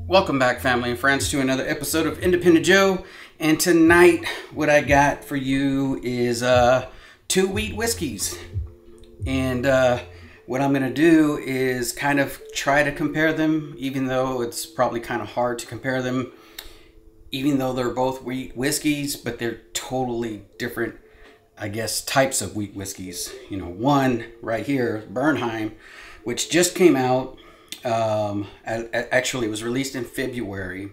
Welcome back, family and friends, to another episode of Independent Joe. And tonight, what I got for you is 2 wheat whiskeys. And what I'm going to do is kind of try to compare them, even though it's probably kind of hard to compare them, even though they're both wheat whiskeys, but they're totally different, I guess, types of wheat whiskeys. You know, one right here, Bernheim, which just came out. Actually, it was released in February.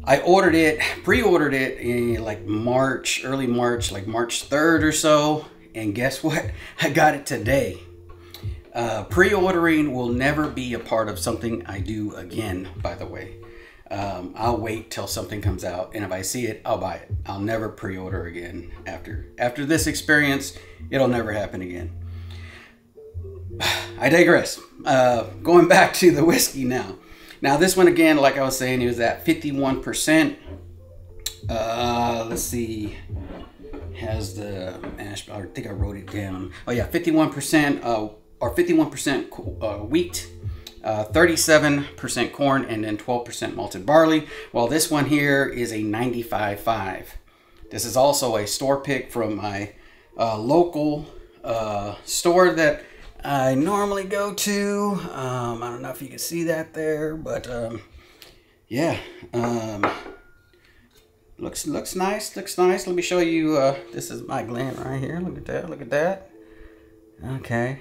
I pre-ordered it in like March, early March, like March 3rd or so. And guess what? I got it today. Pre-ordering will never be a part of something I do again, by the way. I'll wait till something comes out, and if I see it, I'll buy it. I'll never pre-order again. After this experience, it'll never happen again. I digress. Going back to the whiskey now. Now this one, again, like I was saying, it was at 51%. Let's see. Has the mash, I think I wrote it down. Oh yeah, 51% or 51% wheat, 37% corn, and then 12% malted barley. While this one here is a 95.5. This is also a store pick from my local store that I normally go to. I don't know if you can see that there, but yeah, looks nice. Let me show you. This is my Glen right here. Look at that. Okay,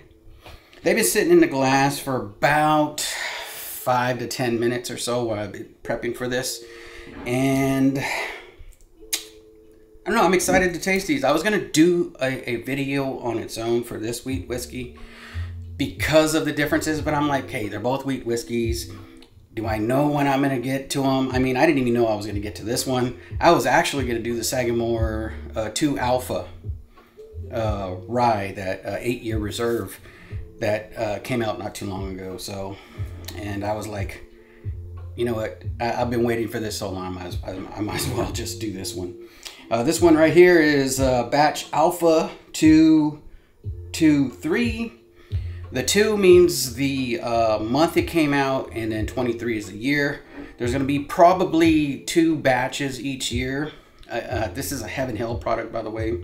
they've been sitting in the glass for about 5 to 10 minutes or so while I've been prepping for this, and I don't know. I'm excited to taste these. I was gonna do a video on its own for this wheat whiskey, because of the differences, but I'm like, hey, they're both wheat whiskeys. Do I know when I'm gonna get to them? I mean, I didn't even know I was gonna get to this one. I was actually gonna do the Sagamore 2 Alpha rye, that 8-year reserve that came out not too long ago. So, and I was like, you know what? I've been waiting for this so long. I might as well just do this one. This one right here is batch Alpha 223. The 2 means the month it came out, and then 23 is the year. There's going to be probably 2 batches each year. This is a Heaven Hill product, by the way.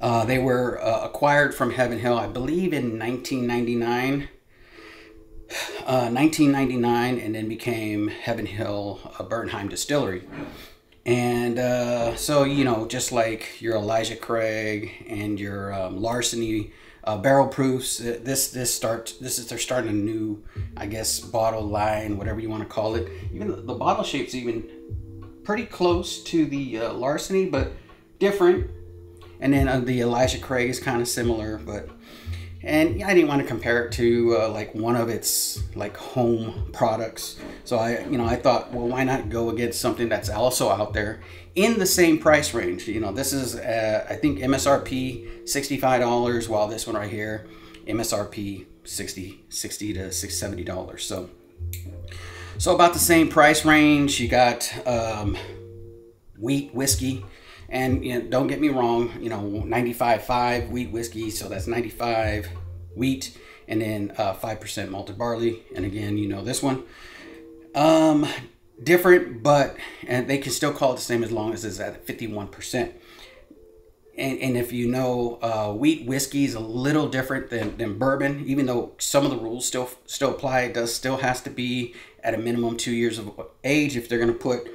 They were acquired from Heaven Hill, I believe, in 1999. 1999, and then became Heaven Hill Bernheim Distillery. And so, you know, just like your Elijah Craig and your Larceny barrel proofs, they're starting a new, I guess, bottle line, whatever you want to call it. Even the bottle shape's even pretty close to the Larceny, but different. And then the Elijah Craig is kind of similar, but, and I didn't want to compare it to like one of its like home products. So I thought, well, why not go against something that's also out there in the same price range? You know, this is I think MSRP $65, while this one right here MSRP $60 to $70. So about the same price range. You got wheat whiskey, and you know, don't get me wrong, you know, 95.5 wheat whiskey, so that's 95 wheat, and then 5% malted barley. And again, you know, this one different, but and they can still call it the same as long as it's at 51%. And if you know, wheat whiskey is a little different than bourbon, even though some of the rules still apply. It still has to be at a minimum 2 years of age if they're going to put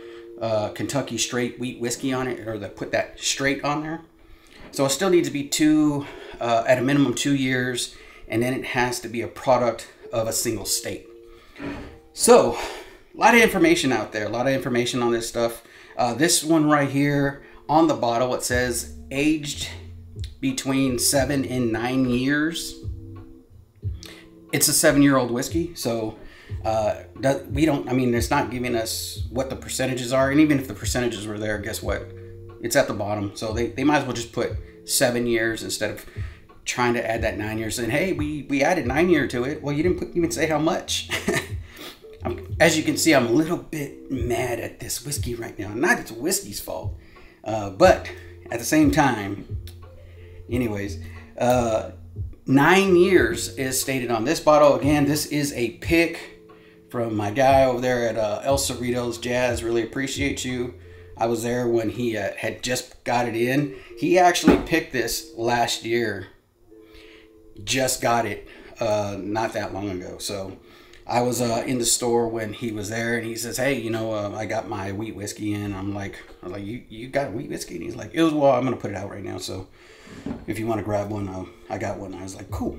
Kentucky straight wheat whiskey on it, or they put that straight on there. So it still needs to be at a minimum 2 years, and then it has to be a product of a single state. So a lot of information out there, a lot of information on this stuff. This one right here on the bottle, it says aged between 7 and 9 years. It's a 7-year-old whiskey, so it's not giving us what the percentages are. And even if the percentages were there, guess what? It's at the bottom. So they might as well just put 7 years instead of trying to add that 9 years. And hey, we added 9 year to it. Well, you didn't even say how much. As you can see, I'm a little bit mad at this whiskey right now. Not it's whiskey's fault, but at the same time, anyways, 9 years is stated on this bottle. Again, this is a pick from my guy over there at El Cerritos Jazz. Really appreciate you. I was there when he had just got it in. He actually picked this last year. Just got it not that long ago. So I was in the store when he was there, and he says, "Hey, you know, I got my wheat whiskey in." I was like, "You got wheat whiskey?" And he's like, "Well, I'm gonna put it out right now. So if you want to grab one, I got one." I was like, "Cool."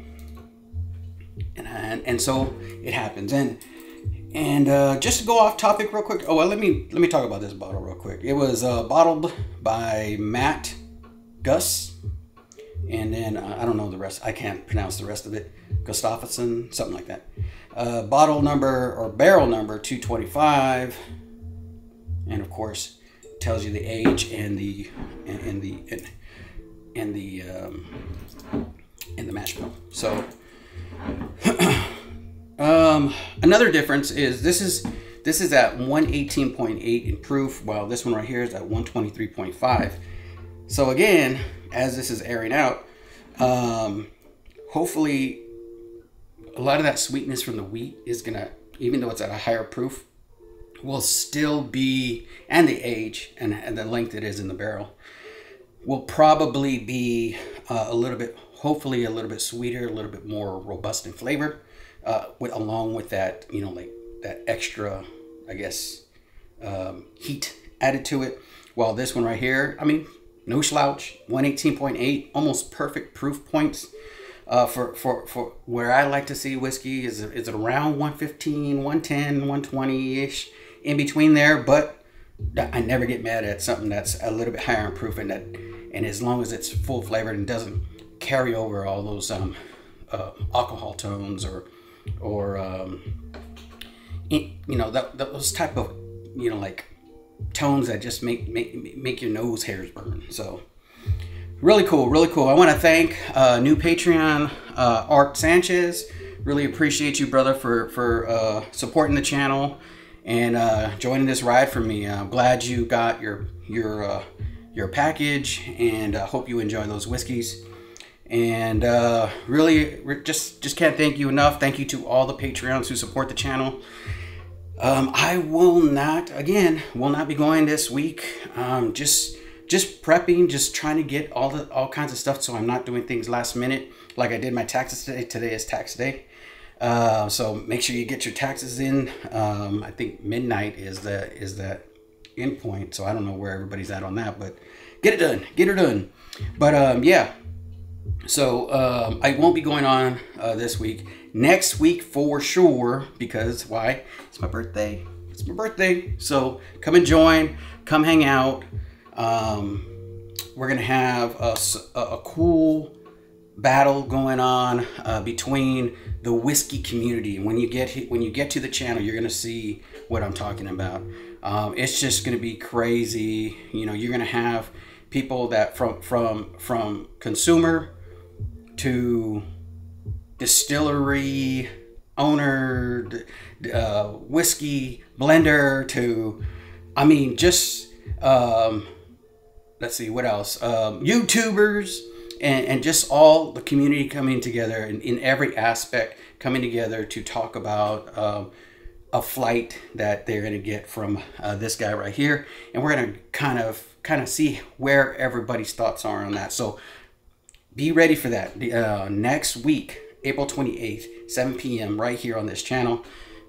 And so it happens. And just to go off topic real quick. Oh, well, let me talk about this bottle real quick. It was bottled by Matt Gus. And then I don't know the rest. I can't pronounce the rest of it. Gustafsson, something like that. Bottle number or barrel number 225, and of course tells you the age and the mash bill. So another difference is this is at 118.8 in proof, while this one right here is at 123.5. So again, as this is airing out, hopefully a lot of that sweetness from the wheat is gonna, even though it's at a higher proof, will still be, and the age and the length it is in the barrel will probably be a little bit, hopefully a little bit sweeter, a little bit more robust in flavor, along with that, you know, like that extra, I guess, heat added to it. While this one right here, I mean, no slouch, 118.8, almost perfect proof points. For where I like to see whiskey is around 115, 110, 120-ish, in between there. But I never get mad at something that's a little bit higher in proof, and as long as it's full flavored and doesn't carry over all those alcohol tones or you know, those type of, you know, like tones that just make your nose hairs burn. So really cool, really cool. I want to thank new Patreon Art Sanchez. Really appreciate you, brother, for supporting the channel and joining this ride for me. I'm glad you got your package, and hope you enjoy those whiskeys. And really just can't thank you enough. Thank you to all the Patreons who support the channel. I will not be going this week. Just prepping, just trying to get all kinds of stuff, so I'm not doing things last minute like I did my taxes today. Today is tax day. So make sure you get your taxes in. I think midnight is that end point. So I don't know where everybody's at on that, but get it done. But yeah. So I won't be going on this week. Next week for sure, because why? It's my birthday. It's my birthday. So come and join. Come hang out. We're gonna have a cool battle going on between the whiskey community. When you get to the channel, you're gonna see what I'm talking about. It's just gonna be crazy. You know, you're gonna have people that from consumer to distillery owner, whiskey blender, to, I mean, just let's see what else, YouTubers, and just all the community coming together in every aspect, coming together to talk about a flight that they're going to get from this guy right here. And we're going to kind of see where everybody's thoughts are on that. So be ready for that. Next week, April 28th, 7 p.m. right here on this channel.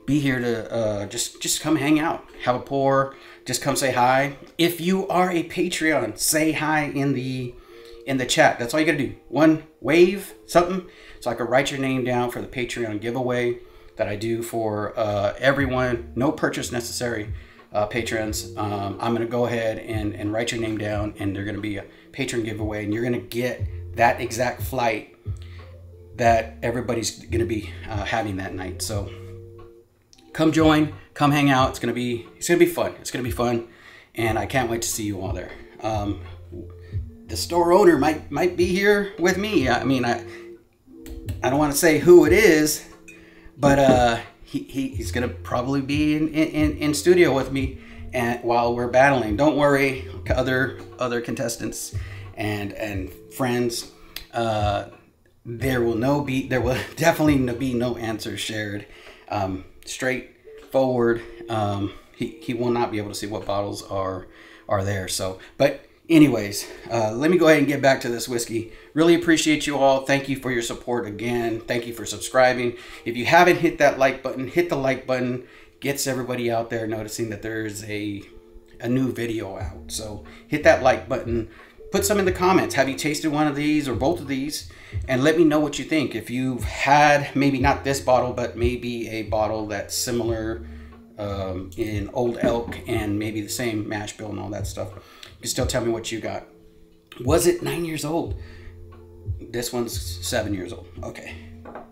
Be here to just come hang out, have a pour, just come say hi. If you are a Patreon, say hi in the chat. That's all you gotta do. One wave, something, so I can write your name down for the Patreon giveaway that I do for everyone. No purchase necessary, patrons. I'm gonna go ahead and write your name down, and they're gonna be a patron giveaway, and you're gonna get that exact flight that everybody's gonna be having that night. So come join, come hang out. It's gonna be fun. It's gonna be fun, and I can't wait to see you all there. The store owner might be here with me. I mean, I don't want to say who it is, but he's gonna probably be in studio with me, and while we're battling. Don't worry, other contestants and friends. There will definitely be no answers shared. Straight forward, he will not be able to see what bottles are there. So, but anyways, let me go ahead and get back to this whiskey. Really appreciate you all. Thank you for your support again. Thank you for subscribing. If you haven't hit that like button, hit the like button. Gets everybody out there noticing that there's a new video out. So hit that like button. Put some in the comments. Have you tasted one of these or both of these? And let me know what you think. If you've had maybe not this bottle, but maybe a bottle that's similar in Old Elk and maybe the same mash bill and all that stuff. You can still tell me what you got. Was it 9 years old? This one's 7 years old. Okay.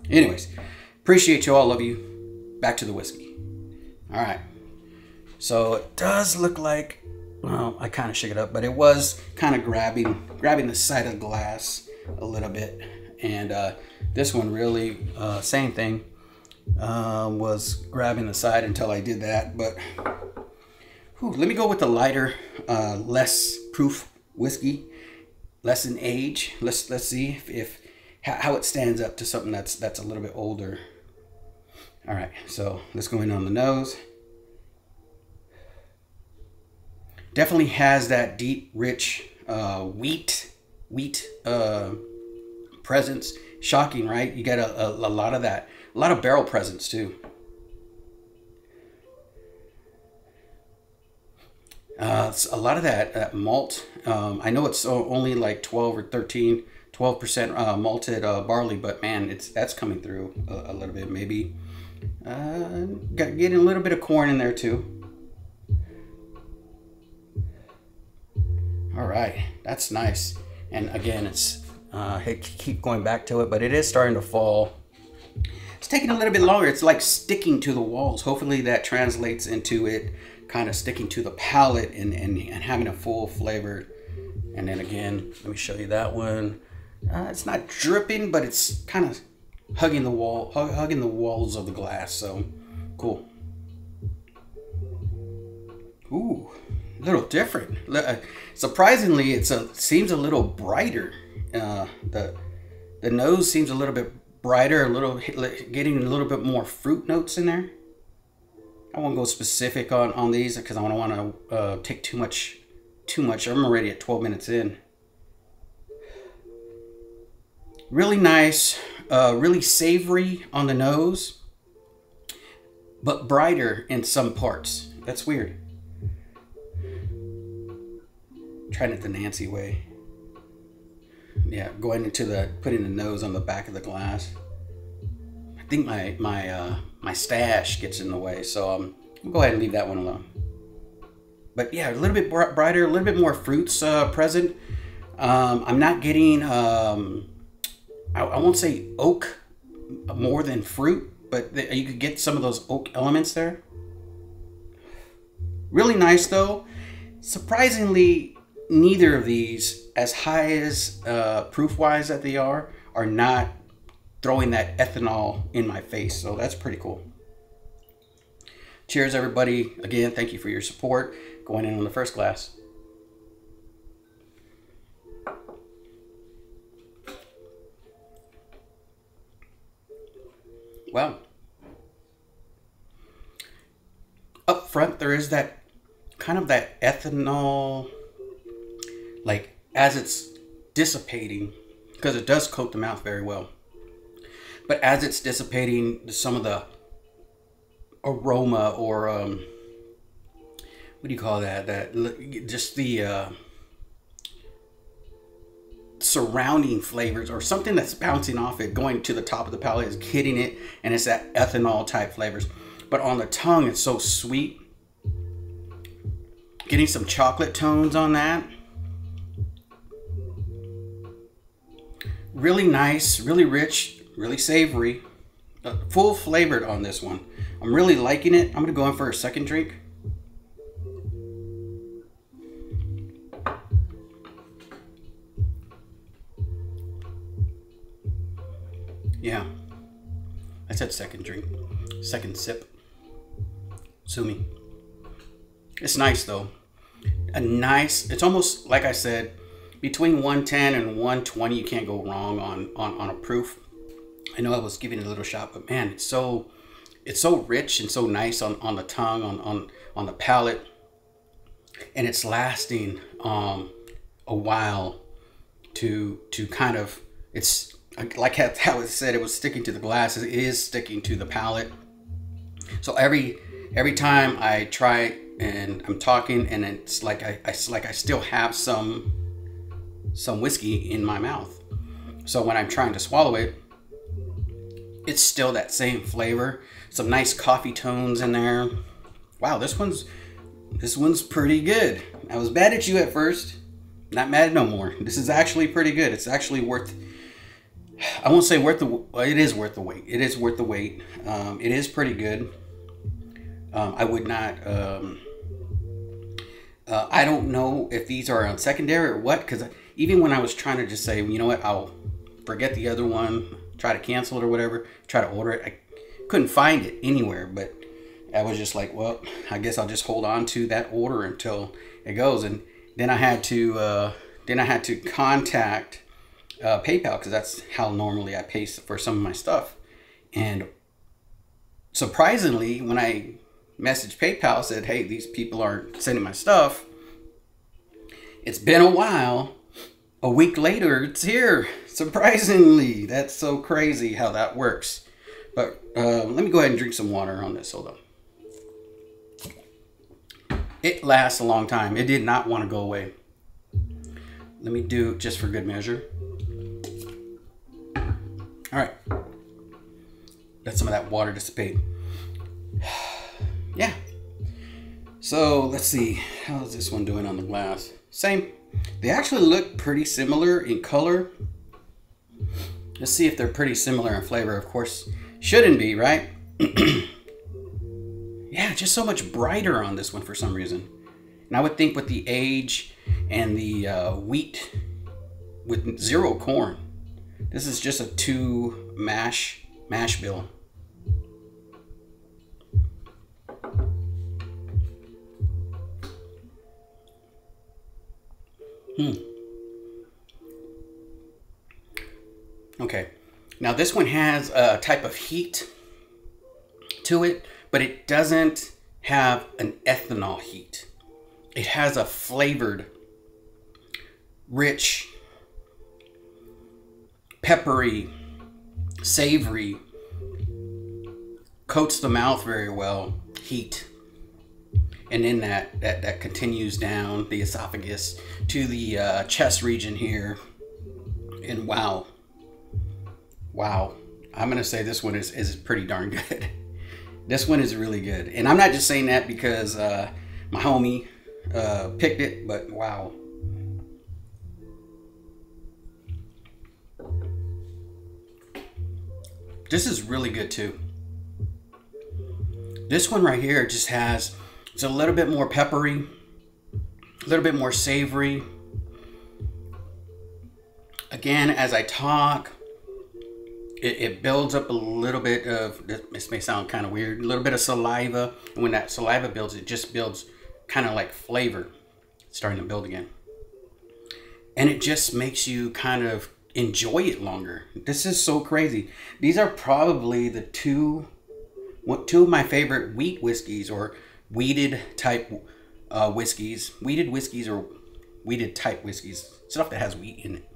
Anyways, appreciate you all. Love you. Back to the whiskey. All right. So it does look like, well, I kind of shook it up, but it was kind of grabbing the side of the glass a little bit. And this one really, same thing, was grabbing the side until I did that. But whew, let me go with the lighter, less proof whiskey, less in age. Let's see if how it stands up to something that's a little bit older. All right, so let's go in on the nose. Definitely has that deep, rich wheat presence. Shocking, right? You get a lot of that. A lot of barrel presence too. It's a lot of that malt. I know it's only like 12 or 12% malted barley, but man, that's coming through a little bit. Maybe getting a little bit of corn in there too. All right, that's nice. And again, it's I keep going back to it, but it is starting to fall. It's taking a little bit longer. It's like sticking to the walls. Hopefully that translates into it kind of sticking to the palate and having a full flavor. And then again, let me show you that one. It's not dripping, but it's kind of hugging the wall, hugging the walls of the glass. So cool. Ooh, a little different. Surprisingly, it seems a little brighter. The nose seems a little bit brighter, getting a little bit more fruit notes in there. I won't go specific on these because I don't want to take too much. I'm already at 12 minutes in. Really nice, really savory on the nose, but brighter in some parts. That's weird. Trying it the Nancy way. Yeah, going into putting the nose on the back of the glass. I think my stash gets in the way, so I'll go ahead and leave that one alone. But yeah, a little bit brighter, a little bit more fruits present. I'm not getting, I won't say oak more than fruit, but you could get some of those oak elements there. Really nice though. Surprisingly, neither of these, as high as proof-wise that they are not throwing that ethanol in my face. So that's pretty cool. Cheers, everybody. Again, thank you for your support. Going in on the first glass. Well, up front there is that kind of that ethanol, like as it's dissipating, because it does coat the mouth very well. But as it's dissipating, some of the aroma, or what do you call that? Just the surrounding flavors, or something that's bouncing off it, going to the top of the palate, is hitting it, and it's that ethanol type flavors. But on the tongue, it's so sweet. Getting some chocolate tones on that. Really nice, really rich, really savory, full flavored on this one. I'm really liking it. I'm gonna go in for a second drink. Yeah, I said second drink, second sip. Sue me. It's nice though. It's almost like I said, between 110 and 120, you can't go wrong on a proof. I know I was giving it a little shot, but man, it's so it's so rich and so nice on the tongue, on the palate, and it's lasting a while to kind of, it's like how it said it was sticking to the glass. It is sticking to the palate. So every time I try and I'm talking, and it's like I still have some whiskey in my mouth. So when I'm trying to swallow it, it's still that same flavor. Some nice coffee tones in there. Wow, this one's pretty good. I was mad at you at first. Not mad no more. This is actually pretty good. It's actually worth, I won't say worth the, well, it is worth the wait. It is worth the wait. It is pretty good. I would not, I don't know if these are on secondary or what, because even when I was trying to just say, you know what, I'll forget the other one, try to cancel it or whatever, try to order it, I couldn't find it anywhere. But I was just like, well, I guess I'll just hold on to that order until it goes. And then I had to contact PayPal, because that's how normally I pay for some of my stuff. And surprisingly, when I messaged PayPal, said, hey, these people aren't sending my stuff, it's been a while. A week later, it's here. Surprisingly, that's so crazy how that works. But let me go ahead and drink some water on this. Hold on. It lasts a long time. It did not want to go away. Let me do just for good measure. All right. Let some of that water dissipate. Yeah. So let's see. How's this one doing on the glass? Same. They actually look pretty similar in color. Let's see if they're pretty similar in flavor. Of course, shouldn't be, right? Yeah, just so much brighter on this one for some reason. And I would think with the age and the wheat with 0 corn. This is just a 2 mash bill. Okay, now this one has a type of heat to it, but it doesn't have an ethanol heat. It has a flavored, rich, peppery, savory, coats the mouth very well, heat. And then that continues down the esophagus to the chest region here. And wow. I'm going to say this one is pretty darn good. This one is really good. And I'm not just saying that because my homie picked it, but wow. This is really good too. This one right here just has, it's a little bit more peppery, a little bit more savory. Again, as I talk, it builds up a little bit of, this may sound kind of weird, a little bit of saliva. And when that saliva builds, it just builds kind of like flavor. It's starting to build again. And it just makes you kind of enjoy it longer. This is so crazy. These are probably the two of my favorite wheat whiskeys, or wheated type whiskeys. Wheated whiskeys or wheated type whiskeys. Stuff that has wheat in it.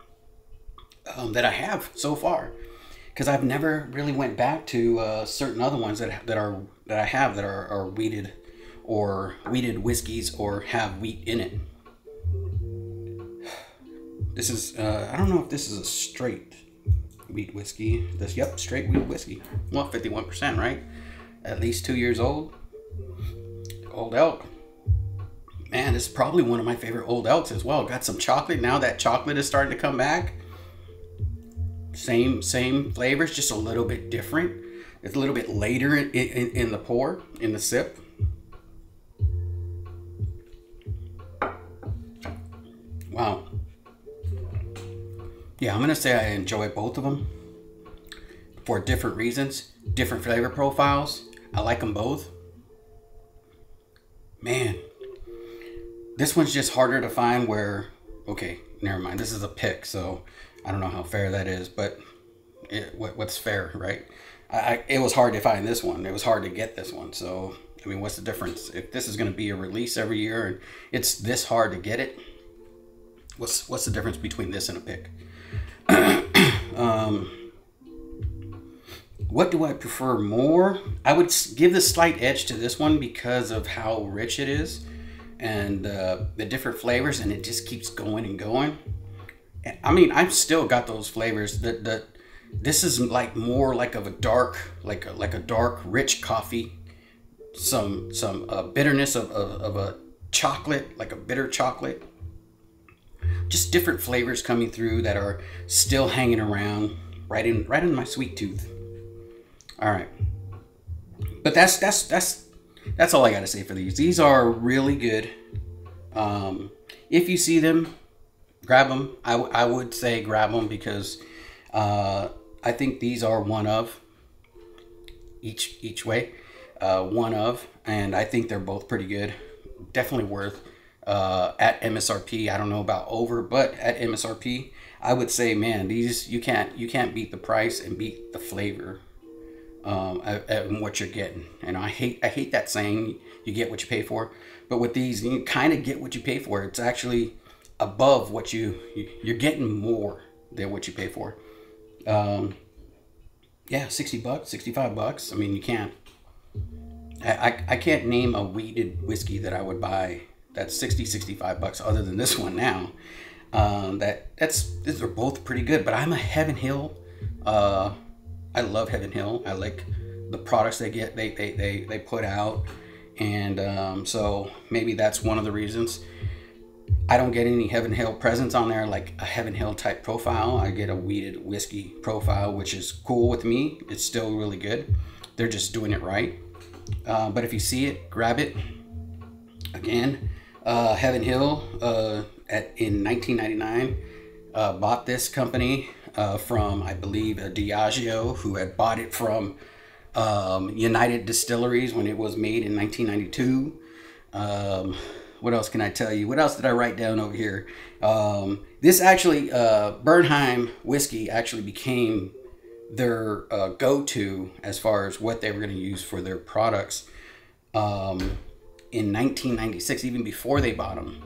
That I have so far. Because I've never really went back to certain other ones that I have that are wheated, or wheated whiskeys, or have wheat in it. This is I don't know if this is a straight wheat whiskey. Yep, straight wheat whiskey. Well, 51%, right? At least 2 years old. Old elk. Man, this is probably one of my favorite old elks as well. Got some chocolate. Now that chocolate is starting to come back. Same flavors, just a little bit different. It's a little bit later in the pour, in the sip. Wow. Yeah, I'm gonna say I enjoy both of them for different reasons, different flavor profiles. I like them both. Man, this one's just harder to find where, okay, never mind. This is a pick, so I don't know how fair that is, but what's fair, right? it was hard to find this one. It was hard to get this one. So, I mean, what's the difference? If this is going to be a release every year and it's this hard to get it, what's the difference between this and a pick? What do I prefer more? I would give the slight edge to this one because of how rich it is and the different flavors, and it just keeps going and going. I mean, I've still got those flavors. This is like more like of a dark, like a dark, rich coffee. Some bitterness of a chocolate, like a bitter chocolate. Just different flavors coming through that are still hanging around right in my sweet tooth. All right, but that's all I got to say for these. These are really good. If you see them, grab them. I would say grab them because I think these are one of each way, one of, and I think they're both pretty good. Definitely worth at MSRP. I don't know about over, but at MSRP, I would say, man, these you can't beat the price and beat the flavor. And what you're getting. And I hate that saying, you get what you pay for, but with these you kind of get what you pay for. It's actually above what you're getting more than what you pay for. Yeah, $60, $65. I mean, you can't, I can't name a weeded whiskey that I would buy that's $60, $65 other than this one now. These are both pretty good, but I'm a Heaven Hill, I love Heaven Hill. I like the products they put out, and so maybe that's one of the reasons. I don't get any Heaven Hill presence on there, like a Heaven Hill type profile. I get a weeded whiskey profile, which is cool with me. It's still really good. They're just doing it right. But if you see it, grab it. Again, Heaven Hill in 1999 bought this company from, I believe, Diageo, who had bought it from United Distilleries when it was made in 1992. What else can I tell you? What else did I write down over here? This actually, Bernheim whiskey actually became their go-to as far as what they were going to use for their products in 1996, even before they bought them,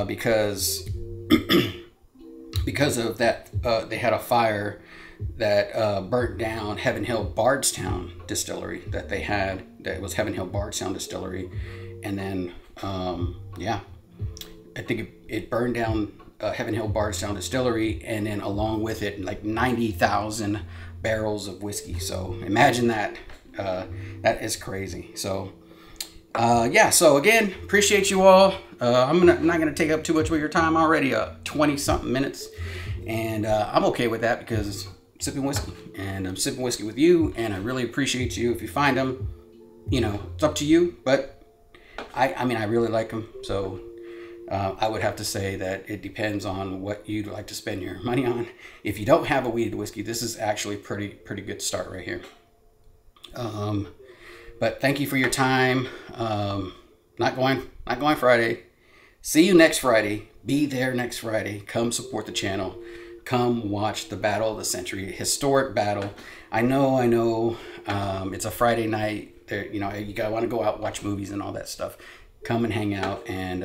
because of that, they had a fire that burnt down Heaven Hill Bardstown Distillery that they had. That was Heaven Hill Bardstown Distillery, and then yeah, I think it burned down Heaven Hill Bardstown Distillery, and then along with it, like 90,000 barrels of whiskey. So imagine that. That is crazy. So yeah. So again, appreciate you all. I'm not gonna take up too much of your time. Already 20 something minutes, and I'm okay with that because I'm sipping whiskey, and I'm sipping whiskey with you, and I really appreciate you. If you find them, you know, it's up to you, but I mean, I really like them. So I would have to say that it depends on what you'd like to spend your money on. If you don't have a weeded whiskey, this is actually pretty good start right here. But thank you for your time. Not going Friday. See you next Friday. Be there next Friday. Come support the channel. Come watch the Battle of the Century, historic battle. I know. It's a Friday night. There, you know, you want to go out, watch movies and all that stuff. Come and hang out, and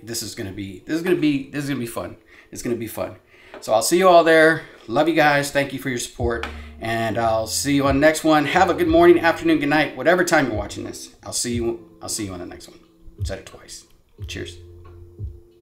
this is gonna be fun. It's gonna be fun. So I'll see you all there. Love you guys. Thank you for your support, and I'll see you on the next one. Have a good morning, afternoon, good night, whatever time you're watching this. I'll see you on the next one. Said it twice. Cheers.